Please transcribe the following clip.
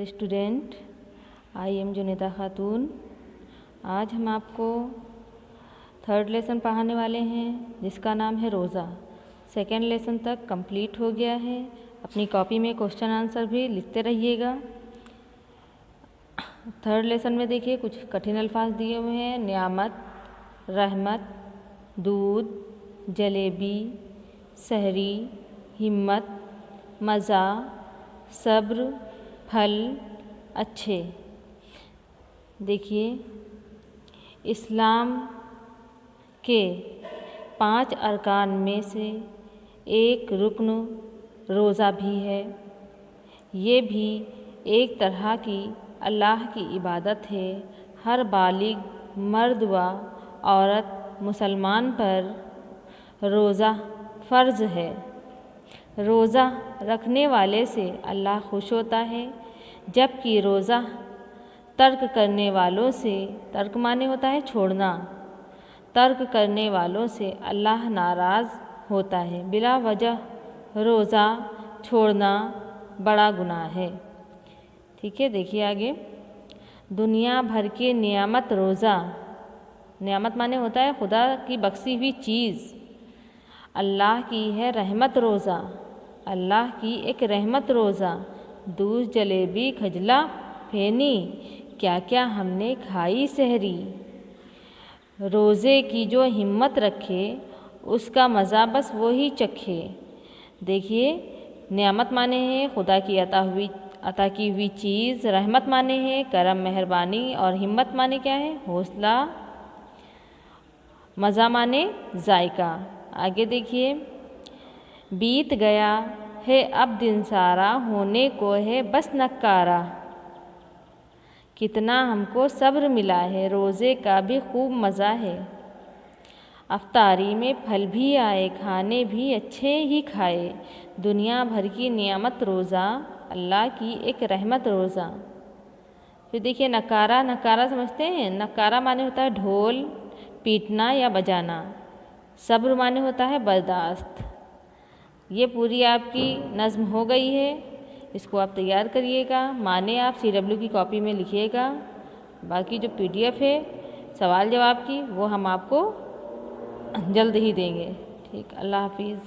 Dear student, I am जुनेदा खातून। आज हम आपको थर्ड लेसन पढ़ाने वाले हैं जिसका नाम है रोज़ा। सेकेंड लेसन तक कंप्लीट हो गया है। अपनी कॉपी में क्वेश्चन आंसर भी लिखते रहिएगा। थर्ड लेसन में देखिए कुछ कठिन अल्फाज दिए हुए हैं। नियामत, रहमत, दूध, जलेबी, सहरी, हिम्मत, मज़ा, सब्र, फल, अच्छे। देखिए, इस्लाम के 5 अरकान में से एक रुक्न रोज़ा भी है। ये भी एक तरह की अल्लाह की इबादत है। हर बालिग मर्द व औरत मुसलमान पर रोज़ा फ़र्ज़ है। रोज़ा रखने वाले से अल्लाह खुश होता है, जबकि रोज़ा तर्क करने वालों से, तर्क माने होता है छोड़ना, तर्क करने वालों से अल्लाह नाराज़ होता है। बिला वजह रोज़ा छोड़ना बड़ा गुनाह है। ठीक है, देखिए आगे। दुनिया भर के नियामत रोज़ा, नियामत माने होता है खुदा की बख्शी हुई चीज़। अल्लाह की है रहमत रोज़ा, अल्लाह की एक रहमत रोज़ा। दूध, जलेबी, खजला, फेनी, क्या क्या हमने खाई सहरी। रोज़े की जो हिम्मत रखे उसका मज़ा बस वही चखे। देखिए, नियामत माने हैं खुदा की अता की हुई चीज़, रहमत माने हैं करम मेहरबानी, और हिम्मत माने क्या है हौसला, मज़ा माने जायका। आगे देखिए, बीत गया है अब दिन सारा, होने को है बस नकारा। कितना हमको सब्र मिला है, रोज़े का भी खूब मज़ा है। अफ्तारी में फल भी आए, खाने भी अच्छे ही खाए। दुनिया भर की नियामत रोज़ा, अल्लाह की एक रहमत रोज़ा। फिर देखिए नकारा, नकारा समझते हैं? नकारा माने होता है ढोल पीटना या बजाना। सब्र माने होता है बर्दाश्त। ये पूरी आपकी नज़्म हो गई है। इसको आप तैयार करिएगा, माने आप CW की कॉपी में लिखिएगा। बाकी जो PDF है सवाल जवाब की वो हम आपको जल्द ही देंगे। ठीक, अल्लाह हाफिज़।